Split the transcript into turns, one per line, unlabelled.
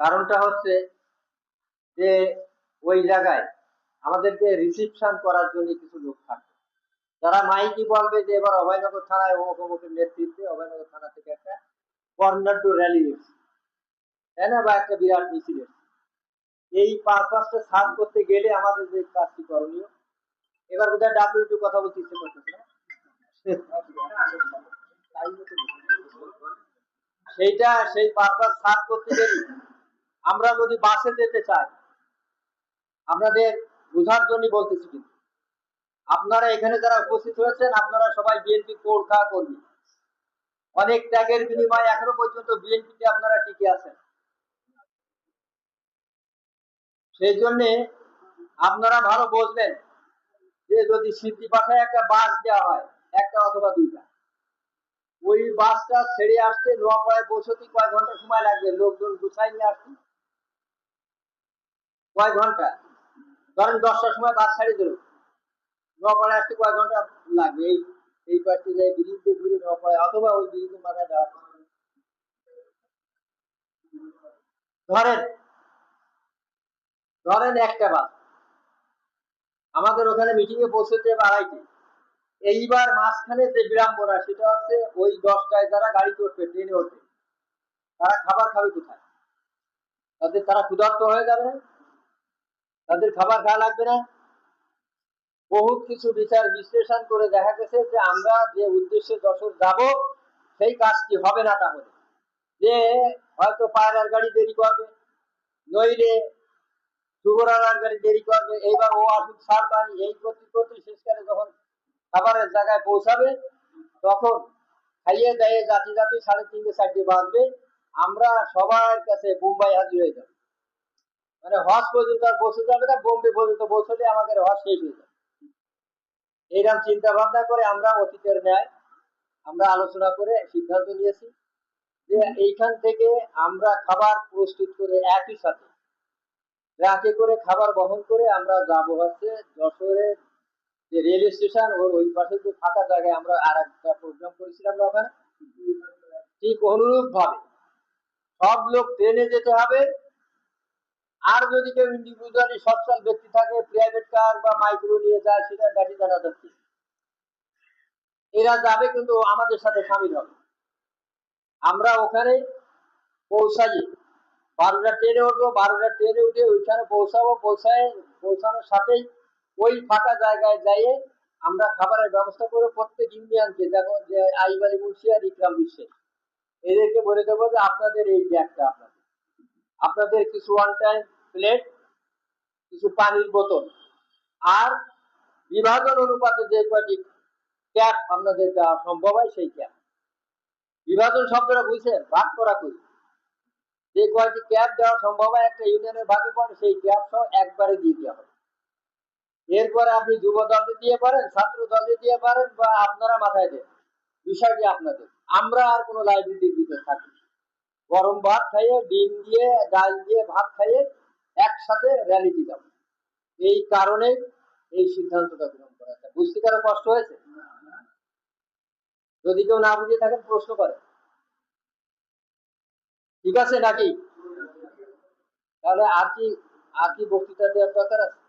কারণটা হচ্ছে যে ওই জায়গায় আমাদেরকে রিসিপশন করার জন্য কিছু লোক থাকবে, যারা মাইকি বলবে যে এবার অভয়নগর থানায় অমুক অমুকের নেতৃত্বে অভয়নগর থানা থেকে একটা কর্নার টু র্যালি এসছে, তাই না, বা একটা বিরাট মিছিল এসছে। এই পারপাসটা সার্ভ করতে গেলে আমাদের যে কাজটি করণীয়, এবার বোধহয় ডাব্লিউটি কথা বলতে ইচ্ছে করতেছে না, সেইটা সেই পারপাস সার্ভ করতে গেলে আমরা যদি বাসে যেতে চাই, আপনাদের বোঝার জন্য বলতেছি, কিন্তু আপনারা এখানে যারা উপস্থিত হয়েছেন আপনারা সবাই বিএনপি কোর খা কর্মী, অনেক ত্যাগের বিনিময়ে এখনো পর্যন্ত বিএনপিতে আপনারা টিকে আছেন। সেই জন্যে আপনারা ভালো বুঝবেন যে যদি সিদ্ধি পাঠায় একটা বাস দেওয়া হয়, একটা অথবা দুইটা, ওই বাসটা ছেড়ে আসতে নোয়াপাড়ায় পৌঁছতে কয় ঘন্টা সময় লাগবে? লোকজন গুছাই নিয়ে আসতে কয় ঘন্টা? ধরেন 10টার সময় বাস ছাড়িয়ে দিল, নোয়াপাড়ায় আসতে কয় ঘন্টা লাগবে? এই পাশে যাই ব্রিজে ঘুরে নোয়াপাড়ায়, অথবা ওই ব্রিজের মাথায় দাঁড়াতে ধরেন ধরেন একটা বাস আমাদের ওখানে মিটিং এ পৌঁছতে হবে 2:30, এইবার মাঝখানে যে বিড়ম্বনা সেটা হচ্ছে ওই 10টায় যারা গাড়ি চড়বে, ট্রেনে উঠবে, তারা খাবার খাবে কোথায়? তারা ক্ষুধার্ত হয়ে যাবে না? তাদের খাবার খাওয়া লাগবে না? বহুত কিছু বিচার বিশ্লেষণ করে দেখা গেছে যে আমরা যে উদ্দেশ্যে যশোর যাব সেই কাজটি হবে না। তাহলে যে হয়তো পায়রার গাড়ি দেরি করবে, নইলে সুগরার গাড়ি দেরি করবে, এইবার ও আসুক সার পানি, এই করতে করতে শেষকালে যখন খাবারের জায়গায় পৌঁছাবে তখন খাইয়ে দেয়ে জাতি জাতি 3:30 4টা বাজবে, আমরা সবার কাছে মুম্বাই হাজির হয়ে যাবো। মানে হজ পর্যন্ত আর পৌঁছে যাবে না, বোম্বে পর্যন্ত পৌঁছলে আমাদের হজ শেষ হয়ে যাবে। এইরকম চিন্তা ভাবনা করে আমরা অতীতের ন্যায় আমরা আলোচনা করে সিদ্ধান্ত নিয়েছি যে এইখান থেকে আমরা খাবার প্রস্তুত করে একই সাথে ট্রাকে করে খাবার বহন করে আমরা যাবো হচ্ছে যশোরের যে রেল স্টেশন, ওর ওই পাশে যে ফাঁকা জায়গায় আমরা আর একটা প্রোগ্রাম করেছিলাম না ওখানে, ঠিক অনুরূপ ভাবে সব লোক ট্রেনে যেতে হবে। আর যদি কেউ ইন্ডিভিজুয়ালি সচ্ছল ব্যক্তি থাকে, প্রাইভেট কার বা মাইক্রো নিয়ে যায়, সেটা গাড়ি জানা যাচ্ছে, এরা যাবে কিন্তু আমাদের সাথে সামিল হবে। আমরা ওখানে পৌঁছাই 12টা ট্রেনে উঠবো, 12টা ট্রেনে উঠে ওইখানে পৌঁছাবো, পৌঁছানোর সাথেই ওই ফাঁকা জায়গায় যাইয়ে আমরা খাবারের ব্যবস্থা করে প্রত্যেক ইউনিয়নকে, দেখো যে আইবারি মুন্সিয়া ইকরাম বিশ্বে, এদেরকে বলে দেবো যে আপনাদের এই ব্যাগটা আপনাদের কিছু ওয়ান টাইম প্লেট, কিছু পানির বোতল, আর বিভাজন অনুপাতে যে কয়টি ক্যাপ আপনাদের দেওয়া সম্ভব হয় সেই ক্যাপ। বিভাজন শব্দটা বুঝছেন? ভাগ করা করি, যে কয়টি ক্যাপ দেওয়া সম্ভব হয় একটা ইউনিয়নের ভাগে পড়ে, সেই ক্যাপ সহ একবারে দিয়ে দেওয়া হবে। এরপরে আপনি যুব দলে দিয়ে পারেন, ছাত্র দলে দিয়ে পারেন, বা আপনারা মাথায় দেন, বিষয়টি আপনাদের। আমরা আর কোনো লাইব্রেরির ভিতরে থাকি, গরম ভাত খাইয়ে, ডিম দিয়ে, ডাল দিয়ে ভাত খাইয়ে একসাথে র্যালিতে যাব। এই কারণে এই সিদ্ধান্তটা গ্রহণ করা হয়েছে। বুঝতে কারো কষ্ট হয়েছে? যদি কেউ না বুঝে থাকেন প্রশ্ন করে, ঠিক আছে নাকি? তাহলে আর কি বক্তৃতা দেওয়ার দরকার আছে?